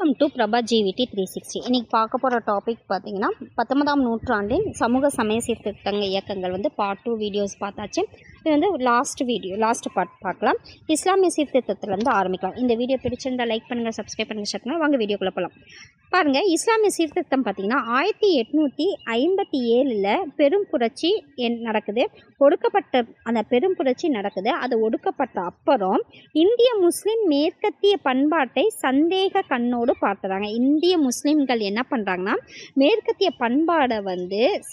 Welcome to Prabha ஜிவிடி 360. இன்றைக்கி பார்க்க போகிற டாபிக் பார்த்திங்கன்னா 19ஆம் நூற்றாண்டின் சமூக சமய சீர்திருத்தங்க இயக்கங்கள் பார்ட் 2 வீடியோஸ் பார்த்தாச்சு. இது லாஸ்ட் பார்ட் பார்க்கலாம். இஸ்லாமிய சீர்திருத்தத்திலேருந்து ஆரம்பிக்கலாம். இந்த வீடியோ பிடிச்சிருந்தால் லைக் பண்ணுங்கள், சப்ஸ்கிரைப் பண்ணுங்கள், ஷேர் பண்ணுங்கள். வாங்க வீடியோக்குள்ளே போகலாம். பாருங்கள், இஸ்லாமிய சீர்திருத்தம் பார்த்திங்கன்னா 1857 பெரும் புரட்சி நடக்குது. அந்த பெரும் புரட்சி நடக்குது. அது ஒடுக்கப்பட்ட அப்புறம் இந்திய முஸ்லீம் மேற்கத்திய பண்பாட்டை சந்தேக கண்ணோடு பார்த்துறாங்க. இந்திய முஸ்லீம்கள் என்ன பண்ணுறாங்கன்னா, மேற்கத்திய பண்பாடை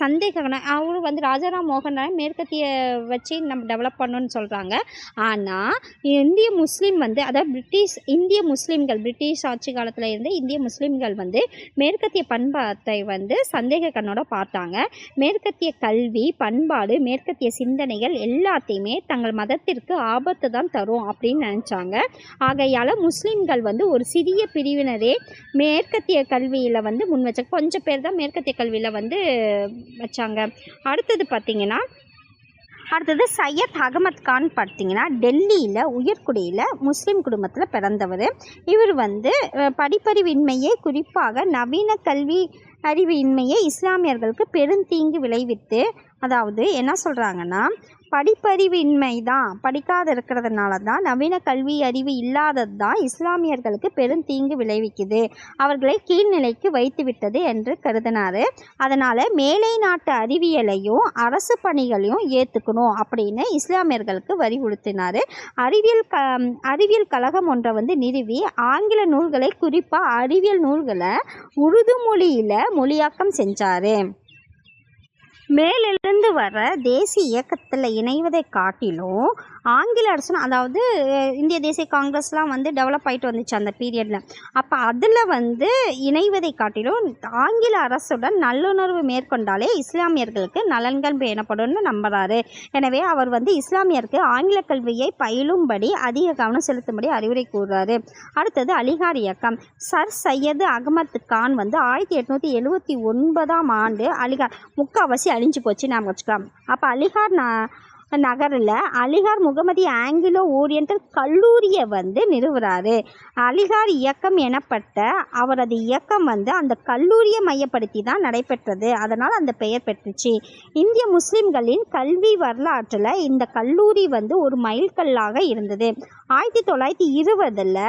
சந்தேக அவர் ராஜாராம் மோகன் ராய் மேற்கத்திய வச்சு நம்ம டெவலப் பண்ணணும்னு சொல்கிறாங்க. ஆனால் இந்திய முஸ்லீம் அதாவது இந்திய முஸ்லீம்கள் பிரிட்டிஷ் ஆட்சி காலத்தில் இருந்து இந்திய முஸ்லீம்கள் மேற்கத்திய பண்பாட்டை சந்தேக கண்ணோட பார்த்தாங்க. மேற்கத்திய கல்வி, பண்பாடு, மேற்கத்திய சிந்தனைகள் எல்லாத்தையுமே தங்கள் மதத்திற்கு ஆபத்து தான் தரும் அப்படின்னு நினச்சாங்க. ஆகையால் முஸ்லீம்கள் ஒரு சிறிய பிரிவினரே மேற்கத்திய கல்வியில் முன் வச்சாங்க. கொஞ்சம் பேர் தான் மேற்கத்திய கல்வியில் வச்சாங்க. அடுத்தது சையத் அகமத் கான் பார்த்திங்கன்னா டெல்லியில் உயர்குடியில் முஸ்லீம் குடும்பத்தில் பிறந்தவர். இவர் படிப்பறிவின்மையை, குறிப்பாக நவீன கல்வி அறிவு இன்மையை இஸ்லாமியர்களுக்கு பெருந்தீங்கு விளைவித்து, அதாவது என்ன சொல்கிறாங்கன்னா, படிப்பறிவின்மை தான், படிக்காத இருக்கிறதுனால தான், நவீன கல்வி அறிவு இல்லாதது தான் இஸ்லாமியர்களுக்கு பெருந்தீங்கு விளைவிக்குது, அவர்களை கீழ்நிலைக்கு வைத்து விட்டது என்று கருதினார். அதனால் மேலை நாட்டு அறிவியலையும் அரசு பணிகளையும் ஏற்றுக்கணும் அப்படின்னு இஸ்லாமியர்களுக்கு வலியுறுத்தினார். அறிவியல் கழகம் ஒன்றை நிறுவி ஆங்கில நூல்களை, குறிப்பாக அறிவியல் நூல்களை உருது மொழியில் மொழியாக்கம் செஞ்சார். மேலிருந்து வர தேசிய இயக்கத்தில் இணைவதை காட்டிலும் ஆங்கில அரசு, அதாவது இந்திய தேசிய காங்கிரஸ்லாம் டெவலப் ஆகிட்டு வந்துச்சு அந்த பீரியடில். அப்போ அதில் இணைவதை காட்டிலும் ஆங்கில அரசுடன் நல்லுணர்வு மேற்கொண்டாலே இஸ்லாமியர்களுக்கு நலன்கள் பேணப்படும்னு நம்புகிறாரு. எனவே அவர் இஸ்லாமியருக்கு ஆங்கில கல்வியை பயிலும்படி அதிக கவனம் செலுத்தும்படி அறிவுரை கூறுறாரு. அடுத்தது அலிகார் இயக்கம். சர் சையது அகமது கான் 1879ஆம் ஆண்டு அலிகார் முக்காவாசி அழிஞ்சு போச்சு நாம் வச்சுக்கலாம். அப்போ அலிகார் நகரில் அலிகார் முகமதிய ஆங்கிலோ ஓரியண்டல் கல்லூரியை நிறுவுறாரு. அலிகார் இயக்கம் எனப்பட்ட அவரது இயக்கம் அந்த கல்லூரியை மையப்படுத்தி தான் நடைபெற்றது. அதனால் அந்த பெயர் பெற்றுச்சு. இந்திய முஸ்லிம்களின் கல்வி வரலாற்றில் இந்த கல்லூரி ஒரு மைல்கல்லாக இருந்தது. 1920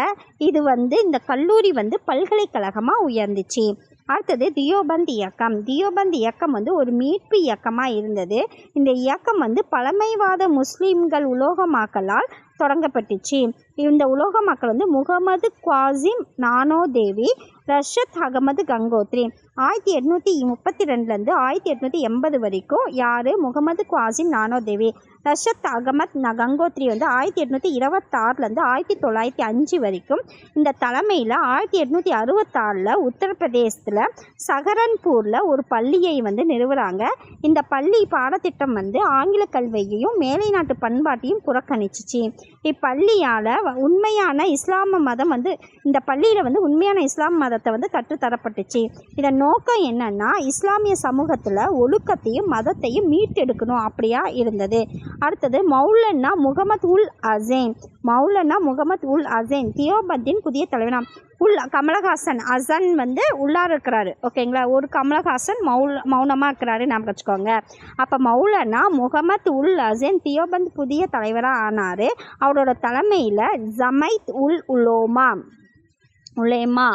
இது இந்த கல்லூரி பல்கலைக்கழகமாக உயர்ந்துச்சு. அடுத்தது தியோபந்த் இயக்கம். தியோபந்த் இயக்கம் ஒரு மீட்பு இயக்கமாக இருந்தது. இந்த இயக்கம் பழமைவாத முஸ்லீம்கள் உலோகமாக்கலால் தொடங்கப்பட்டுச்சு. இந்த உலோகமாக்கல் முகமது குவாசிம் நானோதேவி, ரஷத் அகமது கங்கோத்ரி 1832 1880 வரைக்கும். யார்? முகமது குவாசிம் நானோதேவி. ரஷத் அகமத் கங்கோத்ரி 1826 1905 வரைக்கும். இந்த தலைமையில் 1866 உத்தரப்பிரதேசத்தில் சஹரன்பூரில் ஒரு பள்ளியை நிறுவுகிறாங்க. இந்த பள்ளி பாடத்திட்டம் ஆங்கில கல்வியையும் மேலை நாட்டு பண்பாட்டையும் புறக்கணிச்சிச்சு. இப்பள்ளியால் உண்மையான இஸ்லாம மதம் இந்த பள்ளியில் உண்மையான இஸ்லாம் மதத்தை கற்றுத்தரப்பட்டுச்சு. இதன் நோக்கம் என்னன்னா, இஸ்லாமிய சமூகத்தில் ஒழுக்கத்தையும் மதத்தையும் மீட்டெடுக்கணும் அப்படியா இருந்தது. அடுத்தது மௌலன்னா முகமது உல் அசேன் தியோபந்தின் புதிய தலைவனாம். கமலஹாசன் அசன் உள்ளார இருக்கிறாரு. ஓகேங்களா, ஒரு கமலஹாசன் மௌனமாக இருக்கிறாரு நாம் வச்சுக்கோங்க. அப்போ மௌலனா முகமது உல் அசேன் தியோபந்த் புதிய தலைவராக ஆனார். அவரோட தலைமையில் ஜமைத் உல் உலேமா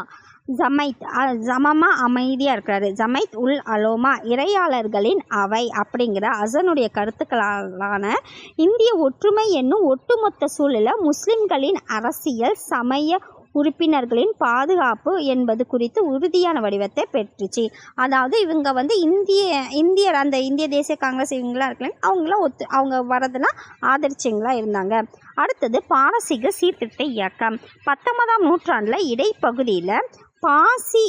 ஜமமா அமைதியாக இருக்கிறாரு. ஜமைத் உல் அலோமா இறையாளர்களின் அவை அப்படிங்கிற அசனுடைய கருத்துக்களான இந்திய ஒற்றுமை என்னும் ஒட்டுமொத்த சூழலில் முஸ்லிம்களின் அரசியல், சமய உறுப்பினர்களின் பாதுகாப்பு என்பது குறித்து உறுதியான வடிவத்தை பெற்றுச்சு. அதாவது இவங்க இந்தியர் அந்த இந்திய தேசிய காங்கிரஸ் இவங்களாம் இருக்கலாம், அவங்க வரதெல்லாம் ஆதரிச்சவங்களா இருந்தாங்க. அடுத்தது பாரசீக சீர்திருத்த இயக்கம். 19ஆம் நூற்றாண்டில் இடைப்பகுதியில் பாசி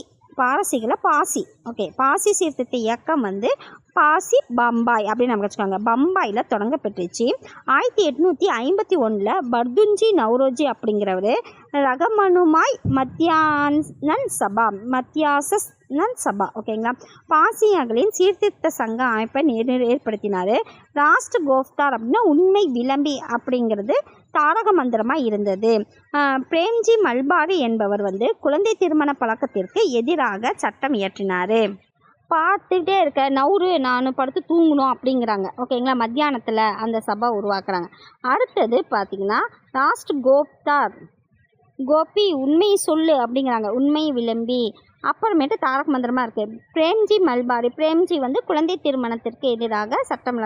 சீர்திருத்த இயக்கம் பாசி பம்பாய் அப்படின்னு நம்ம வச்சுக்கோங்க. பம்பாயில் தொடங்கப்பட்டுச்சு. 1851 பர்துன்ஜி நவ்ரோஜி அப்படிங்கிறவர் ரகமனுமாய் மத்தியாசன் சபா ஓகேங்களா பாசியாக்களின் சீர்திருத்த சங்க அமைப்பை ஏற்படுத்தினார். ராஷ்ட் கோஃப்தார் அப்படின்னா உண்மை விளம்பி அப்படிங்கிறது தாரக மந்திரமாக இருந்தது. பிரேம்ஜி மல்பாரி என்பவர் வந்து குழந்தை திருமண பழக்கத்திற்கு எதிராக சட்டம் இயற்றினார். பார்த்துக்கிட்டே இருக்க நவுறு நான் படுத்து தூங்கணும் அப்படிங்கிறாங்க. ஓகேங்களா, மத்தியானத்தில் அந்த சபை உருவாக்குறாங்க. அடுத்தது பார்த்திங்கன்னா லாஸ்ட் கோபி உண்மை சொல்லு அப்படிங்கிறாங்க, உண்மை விளம்பி. அப்புறமேட்டு தாரக மந்திரமாக இருக்குது. பிரேம்ஜி மல்பாரி, பிரேம்ஜி வந்து குழந்தை திருமணத்திற்கு எதிராக சட்டம்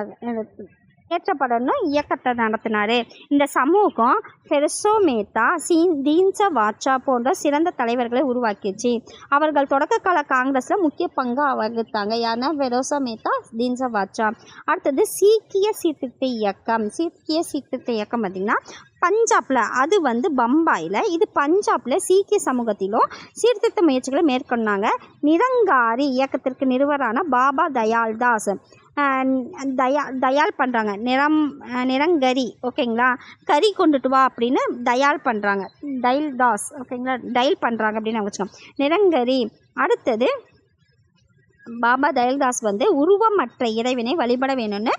ஏற்றப்படணும் இயக்கத்தை நடத்தினார். இந்த சமூகம் ஃபெருசோ மேத்தா, தீன்ச வாச்சா போன்ற சிறந்த தலைவர்களை உருவாக்கிச்சு. அவர்கள் தொடக்க கால காங்கிரஸில் முக்கிய பங்கு வகித்தாங்க. யாருன்னா ஃபெருசோ மேத்தா, தீன்ச வாச்சா. அடுத்தது சீக்கிய சீர்திருத்த இயக்கம். சீக்கிய சீர்திருத்த இயக்கம் பார்த்திங்கன்னா பஞ்சாபில், அது வந்து பம்பாயில், இது பஞ்சாபில் சீக்கிய சமூகத்திலும் சீர்திருத்த முயற்சிகளை மேற்கொண்டாங்க. நிரங்காரி இயக்கத்திற்கு நிறுவரான பாபா தயாள்தாஸ் தயால் பண்ணுறாங்க. நிரங்கரி, ஓகேங்களா, கறி கொண்டுட்டு வா அப்படின்னு தயால் பண்ணுறாங்க. தைல்தாஸ், ஓகேங்களா, டைல் பண்ணுறாங்க அப்படின்னு வச்சுக்கோங்க, நிரங்கரி. அடுத்தது பாபா தயால்தாஸ் வந்து உருவமற்ற இறைவனை வழிபட வேணும்னு,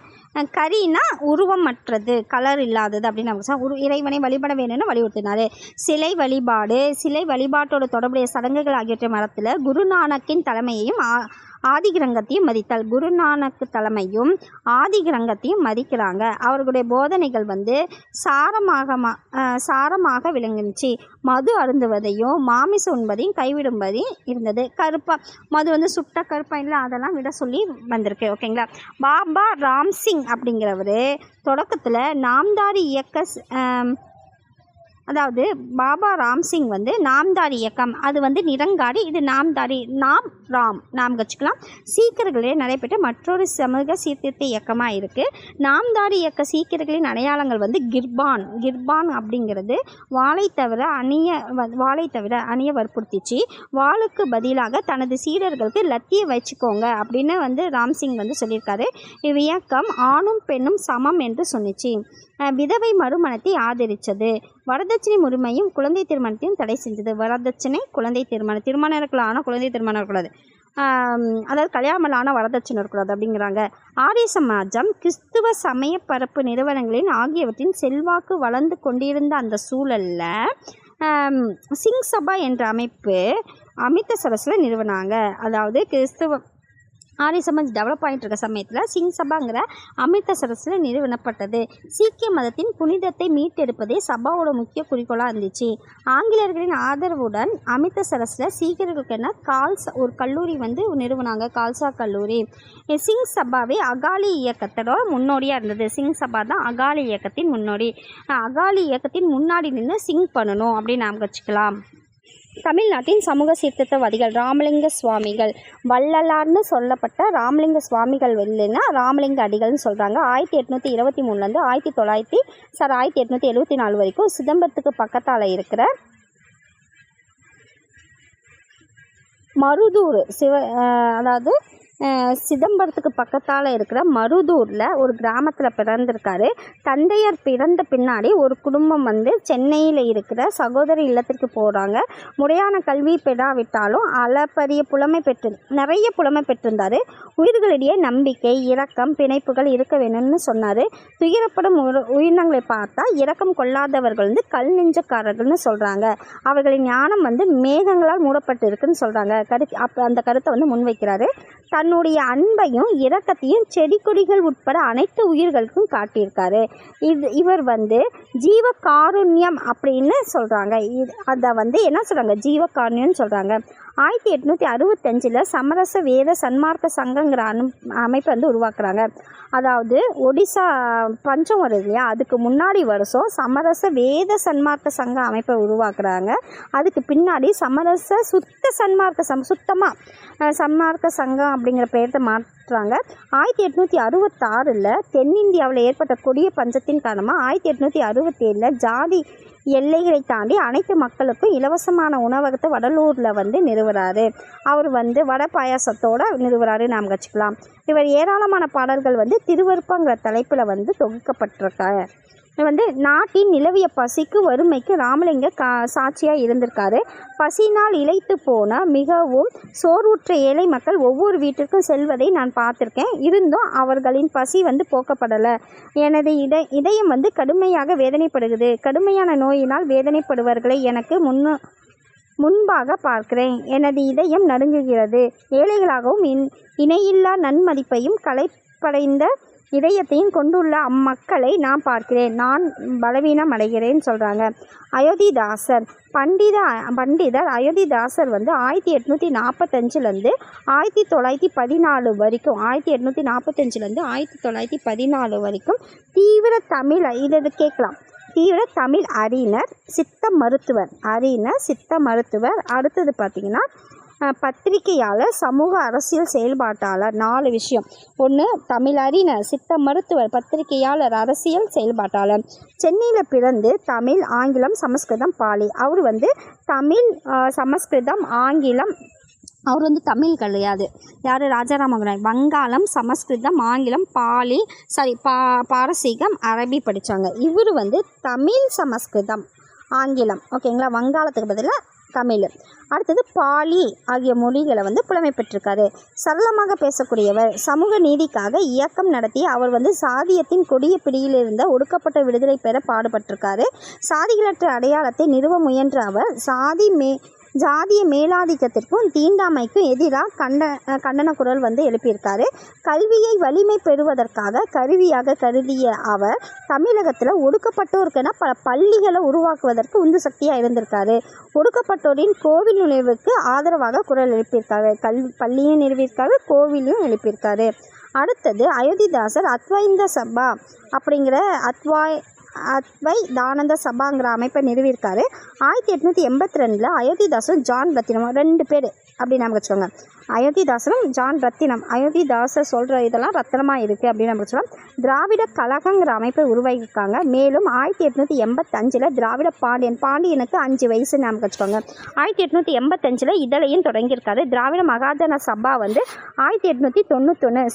கரினா உருவமற்றது, கலர் இல்லாதது அப்படின்னு இறைவனை வழிபட வேணும்னு வலியுறுத்தினார். சிலை வழிபாட்டோட தொடர்புடைய சடங்குகள் ஆகியவற்றை மரத்தில் குருநானக்கின் தலைமையையும் ஆதிகிரங்கத்தையும் மதித்தால். குருநானக்கு தலைமையும் ஆதிகிரங்கத்தையும் மதிக்கிறாங்க. அவர்களுடைய போதனைகள் வந்து சாரமாக விளங்குச்சு. மது அருந்துவதையும் மாமிச உண்பதையும் கைவிடும்படி இருந்தது. மது வந்து சுட்ட கருப்பா இல்லை, அதெல்லாம் விட சொல்லி வந்திருக்கு. ஓகேங்களா. பாபா ராம்சிங் அப்படிங்கிறவர் தொடக்கத்தில் நாம்தாரி அதாவது பாபா ராம்சிங் வந்து நாம்தாரி இயக்கம், அது வந்து நிரங்காரி, இது நாம்தாரி, நாம் வச்சுக்கலாம். சீக்கியர்களிடையே நடைபெற்ற மற்றொரு சமூக சீர்திருத்த இயக்கமாக இருக்குது. நாம்தாரி இயக்க சீக்கியர்களின் அடையாளங்கள் வந்து கிர்பான் அப்படிங்கிறது வாளை தவிர அணிய வற்புறுத்திச்சு. வாளுக்கு பதிலாக தனது சீடர்களுக்கு லத்தியை வச்சுக்கோங்க அப்படின்னு வந்து ராம்சிங் வந்து சொல்லியிருக்காரு. இவ்வியக்கம் ஆணும் பெண்ணும் சமம் என்று சொன்னிச்சு. விதவை மறுமணத்தை ஆதரித்தது. வரதட்சணை உரிமையும் குழந்தை திருமணத்தையும் தடை செஞ்சது. வரதட்சணை, குழந்தை திருமணம் இருக்கலாம், ஆனால் குழந்தை திருமணம் இருக்கக்கூடாது. அதாவது கல்யாணமான வரதட்சணை இருக்கக்கூடாது அப்படிங்கிறாங்க. ஆரிய சமாஜம் கிறிஸ்துவ சமய பரப்பு நிறுவனங்களின் ஆகியவற்றின் செல்வாக்கு வளர்ந்து கொண்டிருந்த அந்த சூழலில் சிங் சபா என்ற அமைப்பு அமிர்தசரஸில் நிறுவனாங்க. அதாவது கிறிஸ்துவ ஆரிய சமாஜ் டெவலப் ஆகிட்டு இருக்க சமயத்தில் சிங் சபாங்கிற அமிர்தசரஸில் நிறுவனப்பட்டது. சீக்கிய மதத்தின் புனிதத்தை மீட்டெடுப்பதே சபாவோட முக்கிய குறிக்கோளாக இருந்துச்சு. ஆங்கிலேயர்களின் ஆதரவுடன் அமிர்தசரஸில் சீக்கியர்களுக்கு ஒரு கல்லூரி வந்து நிறுவனாங்க, கால்சா கல்லூரி. சிங் சபாவே அகாலி இயக்கத்தோட முன்னோடியாக இருந்தது. சிங் சபா தான் அகாலி இயக்கத்தின் முன்னோடி. அகாலி இயக்கத்தின் முன்னாடி நின்று சிங் பண்ணணும் அப்படின்னு நாம் வச்சுக்கலாம். தமிழ்நாட்டின் சமூக சீர்திருத்தவாதிகள் ராமலிங்க சுவாமிகள், வள்ளலார்னு சொல்லப்பட்ட ராமலிங்க சுவாமிகள் இல்லைன்னா ராமலிங்க அடிகள்னு சொல்கிறாங்க. 1823 1874 வரைக்கும் சிதம்பரத்துக்கு பக்கத்தால் இருக்கிற மருதூர் அதாவது சிதம்பரத்துக்கு பக்கத்தால் இருக்கிற மருதூரில் ஒரு கிராமத்தில் பிறந்திருக்காரு. தந்தையார் பிறந்த பின்னாடி ஒரு குடும்பம் வந்து சென்னையில் இருக்கிற சகோதரி இல்லத்திற்கு போகிறாங்க. முறையான கல்வி பெறாவிட்டாலும் நிறைய புலமை பெற்றிருந்தார். உயிர்களிடையே நம்பிக்கை, இரக்கம், பிணைப்புகள் இருக்க வேணும்னு சொன்னார். துயரப்படும் உயிரினங்களை பார்த்தா இரக்கம் கொள்ளாதவர்கள் வந்து கல் நெஞ்சக்காரர்கள்னு சொல்கிறாங்க. அவர்களின் ஞானம் வந்து மேகங்களால் மூடப்பட்டு இருக்குன்னு சொல்கிறாங்க. அந்த கருத்தை வந்து முன்வைக்கிறாரு. தன்னுடைய அன்பையும் இரக்கத்தையும் செடி கொடிகள் உட்பட அனைத்து உயிர்களுக்கும் காட்டியிருக்காரு. இவர் வந்து ஜீவகாருண்யம் அப்படின்னு சொல்கிறாங்க. அதை வந்து என்ன சொல்கிறாங்க, ஜீவகாருண்யம்னு சொல்கிறாங்க. 1865 சமரச வேத சன்மார்க்க சங்கங்கிற அமைப்பை வந்து உருவாக்குறாங்க. அதாவது ஒடிசா பஞ்சம் வருது இல்லையா, அதுக்கு முன்னாடி வருஷம் சமரச வேத சன்மார்க்க சங்க அமைப்பை உருவாக்குறாங்க. அதுக்கு பின்னாடி சன்மார்க்க சங்கம் அப்படிங்கிற பெயரை மாற்றுறாங்க. 1866 தென்னிந்தியாவில் ஏற்பட்ட கொடிய பஞ்சத்தின் காரணமாக 1867 ஜாதி எல்லைகளை தாண்டி அனைத்து மக்களுக்கும் இலவசமான உணவகத்தை வடலூரில் வந்து நிறுவுறாரு. அவர் வந்து வடை பாயாசத்தோடு நிறுவுறாரு நாம் வச்சுக்கலாம். இவர் ஏராளமான பாடல்கள் வந்து திருவருப்பங்கிற தலைப்பில் வந்து தொகுக்கப்பட்டிருக்காங்க. நாட்டின் நிலவிய பசிக்கு வறுமைக்கு ராமலிங்க சாட்சியாக இருந்திருக்காரு. பசினால் இளைத்து போன மிகவும் சோர்வுற்ற ஏழை மக்கள் ஒவ்வொரு வீட்டிற்கும் செல்வதை நான் பார்த்துருக்கேன். இருந்தும் அவர்களின் பசி போக்கப்படலை. எனது இதயம் கடுமையாக வேதனைப்படுகிறது. கடுமையான நோயினால் வேதனைப்படுவர்களை எனக்கு முன்பாக பார்க்கிறேன். எனது இதயம் நடுங்குகிறது. ஏழைகளாகவும் இணையில்லா நன்மதிப்பையும் களைப்படைந்த இதயத்தையும் கொண்டுள்ள அம்மக்களை நான் பார்க்கிறேன். நான் பலவீனம் அடைகிறேன்னு சொல்கிறாங்க. அயோத்திதாசர் பண்டிதர் அயோத்திதாசர் 1845 1914 வரைக்கும் 1845 1914 வரைக்கும் தீவிர தமிழ் அறிஞர், சித்த மருத்துவர். அடுத்தது பார்த்திங்கன்னா பத்திரிகையாளர், சமூக அரசியல் செயல்பாட்டாளர். 4 விஷயம். 1 தமிழறிஞர், சித்த மருத்துவர், பத்திரிகையாளர், அரசியல் செயல்பாட்டாளர். சென்னையில் பிறந்து தமிழ், ஆங்கிலம், சமஸ்கிருதம், பாலி. அவர் தமிழ், சமஸ்கிருதம், ஆங்கிலம், அவர் தமிழ் கிடையாது. யார்? ராஜாராமன். வங்காளம், சமஸ்கிருதம், ஆங்கிலம், பாரசீகம், அரபி படித்தாங்க. இவர் தமிழ், சமஸ்கிருதம், ஆங்கிலம், ஓகேங்களா, வங்காளத்துக்கு பதிலாக தமிழ். அடுத்தது பாலி ஆகிய மொழிகளை புலமை பெற்றிருக்காரு. சரளமாக பேசக்கூடியவர். சமூக நீதிக்காக இயக்கம் நடத்திய அவர் சாதியத்தின் கொடிய பிடியிலிருந்த ஒடுக்கப்பட்ட விடுதலை பெற பாடுபட்டிருக்காரு. சாதிகளற்ற அடையாளத்தை நிறுவ முயன்ற அவர் ஜாதிய மேலாதிக்கத்திற்கும் தீண்டாமைக்கும் எதிராக கண்டன குரல் எழுப்பியிருக்காரு. கல்வியை வலிமை பெறுவதற்காக கருவியாக கருதிய அவர் தமிழகத்தில் ஒடுக்கப்பட்டோருக்கென பல பள்ளிகளை உருவாக்குவதற்கு உந்து சக்தியாக இருந்திருக்காரு. ஒடுக்கப்பட்டோரின் கோவில் நுழைவுக்கு ஆதரவாக குரல் எழுப்பியிருக்காரு. பள்ளியும் நிறுவியிருக்காரு, கோவிலையும் எழுப்பியிருக்காரு. அடுத்தது அயோத்திதாசர் அத்வைந்த சபா அப்படிங்கிற அத்வைதானந்த சபாங்கிற அமைப்பை நிறுவியிருக்காரு. 1882 அயோத்திதாசரும் ஜான் ரத்தினம் 2 பேர் அப்படி நமக்கு வச்சுக்கோங்க. அயோத்திதாசரும் ஜான் ரத்தினம். அயோத்திதாசர் சொல்கிற இதெல்லாம் ரத்தினமாக இருக்குது அப்படின்னு நம்ம சொல்லலாம். திராவிட கழகங்கிற அமைப்பை உருவாக்கியிருக்காங்க. மேலும் 1885 திராவிட பாண்டியனுக்கு 5 வயசு நமக்கு வச்சுக்கோங்க. 1885 இதழையும் தொடங்கியிருக்காரு. திராவிட மகாஜன சபா 1891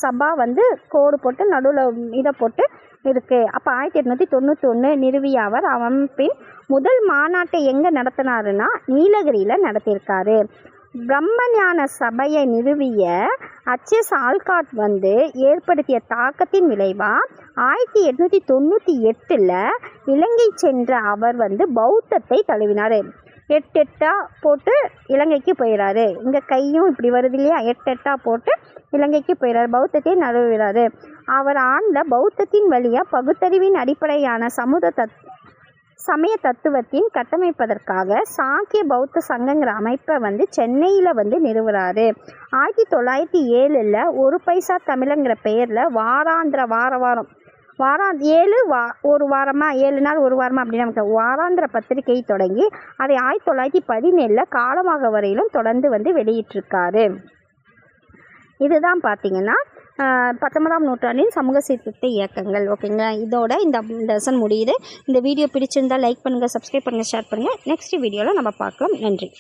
சபா கோடு போட்டு நடுவில் இதை போட்டு இருக்குது. அப்போ 1891 நிறுவிய அவர் அமைப்பின் முதல் மாநாட்டை எங்கே நடத்தினாருன்னா நீலகிரியில் நடத்தியிருக்காரு. பிரம்மஞான சபையை நிறுவிய HS ஆல்காட் ஏற்படுத்திய தாக்கத்தின் விளைவாக 1898 இலங்கை சென்ற அவர் பௌத்தத்தை தழுவினார். 8 போட்டு இலங்கைக்கு போயிடாரு. இங்கே கையும் இப்படி வருது இல்லையா, 8 போட்டு இலங்கைக்கு போயிடாரு, பௌத்தத்தை நழுவுகிறாரு. அவர் ஆண்ட பௌத்தத்தின் வழியாக பகுத்தறிவின் அடிப்படையான சமய தத்துவத்தின் கட்டமைப்பதற்காக சாக்கிய பௌத்த சங்கங்கிற அமைப்பை சென்னையில் நிறுவுறாரு. 1907 1 பைசா தமிழங்கிற பெயரில் ஒரு வாரமாக 7 நாள் ஒரு வாரமாக அப்படின்னு நமக்கு வாராந்திர பத்திரிகை தொடங்கி அதை 1917 காலமாக வரையிலும் தொடர்ந்து வெளியிட்டிருக்காரு. இதுதான் பார்த்திங்கன்னா 19ஆம் நூற்றாண்டின் சமூக சீர்திருத்த இயக்கங்கள். ஓகேங்களா, இதோட இந்த லெசன் முடியுது. இந்த வீடியோ பிடிச்சிருந்தால் லைக் பண்ணுங்கள், சப்ஸ்கிரைப் பண்ணுங்கள், ஷேர் பண்ணுங்கள். நெக்ஸ்ட் வீடியோவில் நம்ம பார்க்கலாம். நன்றி.